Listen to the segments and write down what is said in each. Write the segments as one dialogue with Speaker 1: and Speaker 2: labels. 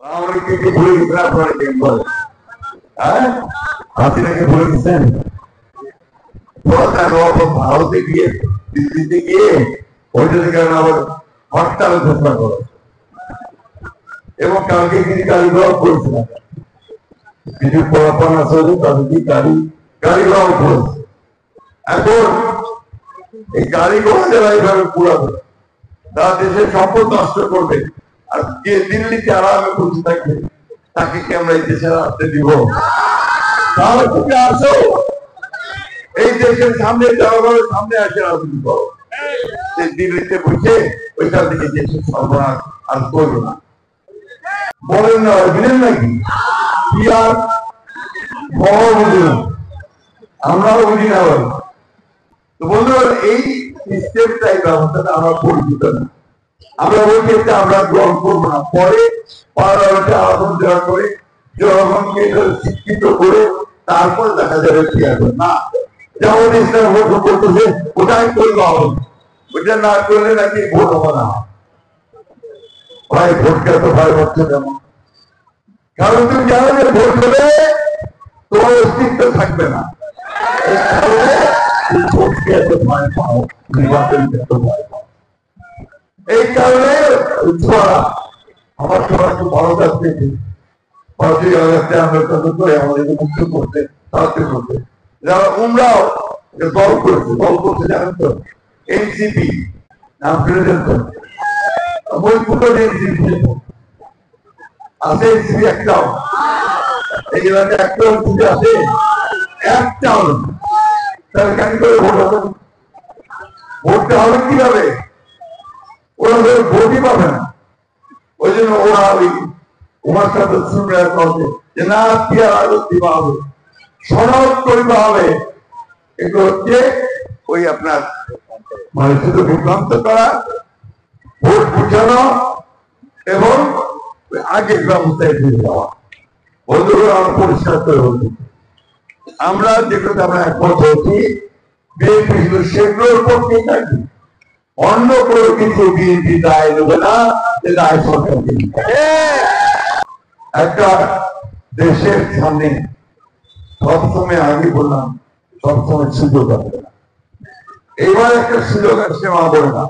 Speaker 1: আমাকে ভুলে গেছেন আপনারা কেন বলেন? হ্যাঁ, হাসিনাকে ভুলে গেছেন? ভারতে গিয়ে দিল্লিতে গিয়ে ওইটার কারণে আবার হরতাল ঘোষণা করো এবং কালকে তিনি গাড়ি গ্রহণ করেছিলেন। কিছু পড়াপন আছে তাদেরকে গাড়ি গ্রহণ করেছে। এখন এই গাড়ি ঘোড়া যারা এইভাবে পুরাবে তারা দেশের সম্পদ নষ্ট করবে, আর যে দিল্লিতে আরামে বসে থাকবে তাকে কি আমরা এই দেশে আসতে দিব? তাহলে তুমি আসো, এই দেশের সামনে জনগণের সামনে আসে রাজনীতি করো। দিল্লিতে বসে ওইখান থেকে দেশের সর্বনাশ আর করবে না। বলেন না, বুঝলেন নাকি? কি আর বড় বুঝি না, আমরাও বুঝি না। তো বন্ধুরা, এই সিস্টেমটাই ব্যবস্থাটা আমরা পরিচিত না। আমরা ওই ক্ষেত্রে আমরা গ্রহণ করবো না। পরে পার্লামেন্টে আবেদন দেওয়া করে জনগণকে শিক্ষিত করে তারপর দেখা যাবে কি আসবে না। যেমন ইসলাম ভোট করতেছে ওটাই করতে হবে, ওইটা না করলে নাকি ভোট হবে না। ভাই ভোটকে এত ভয় করছে কেন? কারণ তুমি জানো যে ভোট হলে তোমার অস্তিত্ব থাকবে না। এই কারণে ভোটকে এত ভয় পাও, নির্বাচনকে এত ভয় পাও। এই কারণে আমার সবাই একটু ভালো কাছে আমরা করে আমাদেরকে মুক্ত করতে সাহায্য করতে, যারা উমরাও দল করেছে, দল করতে জানেন তো এনসিপি নাম শুনেছেন তো? এনসিপি আছে, এনসিপি একটাও এই এলাকায় একটাও এনসিপি আছে, একটাও। তাহলে কেন করে ভোট হবে? ভোটটা হবে কিভাবে? ওরা ভোটই পাবে না। ওই জন্য ওরা ওনার সাথে শুনবে যে না কি আর আগে দিবা হবে, সনদ করিতে হবে। এগুলো হচ্ছে ওই আপনার মানে শুধু বিভ্রান্ত করা, ভোট বুঝানো এবং আগের ব্যবস্থায় দিয়ে দেওয়া। বন্ধুগুলো আমরা পরিষ্কার করে বলছি, আমরা যেগুলো আমরা একমত হচ্ছি বিএনপি শুধু সেগুলোর পক্ষে থাকি, অন্য কোনো কিছু বিএনপি দায় নেবে না, যে দায় সরকার দিন। একটা দেশের সামনে সবসময় আগে বললাম সবসময় সুযোগ আসবে না। এইবার একটা সুযোগ আসছে মা বলে না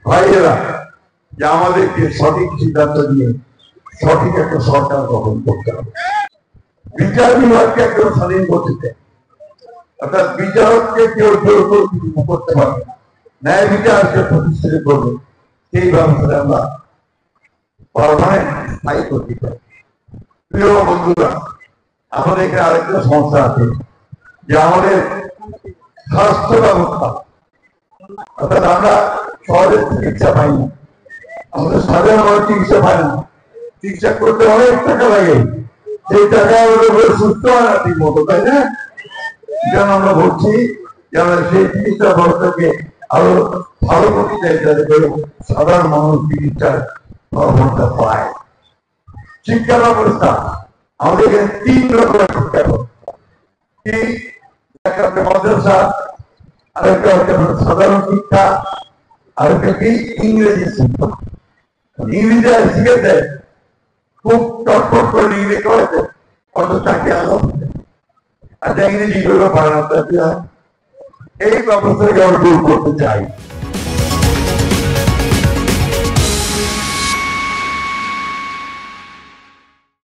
Speaker 1: ভাইয়েরা, যে আমাদেরকে সঠিক সিদ্ধান্ত দিয়ে সঠিক একটা সরকার গঠন করতে হবে। বিচার বিভাগকে একদম স্বাধীন করতে চাই, অর্থাৎ বিচারককে কেউ জোর করে কিছু করতে পারবে না, ন্যায় বিচারকে প্রতিষ্ঠিত করবে, সেই ব্যবস্থাটা আমরা পারমানেন্ট স্থায়ী করতে চাই। প্রিয় বন্ধুরা, আমাদের এখানে আরেকটা সমস্যা আছে যে আমাদের স্বাস্থ্য ব্যবস্থা, অর্থাৎ আমরা শহরের চিকিৎসা পাই না, আমাদের সাধারণ মানুষ চিকিৎসা পায় না, চিকিৎসা করতে অনেক টাকা লাগে, সেই টাকা আমাদের সুস্থ হয় না ঠিক মতো, তাই না? যেন আমরা বলছি যে আমরা সেই চিকিৎসা ব্যবস্থাকে আরো ভালো করতে চাই, যাতে করে সাধারণ মানুষ চিকিৎসার ব্যবস্থা পায়। শিক্ষা ব্যবস্থা আমাদের এখানে 3 রকমের শিক্ষা ব্যবস্থা, একটা হচ্ছে মাদ্রাসা, আরেকটা হচ্ছে সাধারণ শিক্ষা, আরেকটা কি ইংরেজি শিক্ষা। ইংরেজি শিখে দেয় খুব টটফট করে ইংরেজি করেছে, অত চাকরি আলো আচ্ছা ইংরেজি করে পারে না, এই ব্যবস্থাকে আমরা দূর করতে চাই।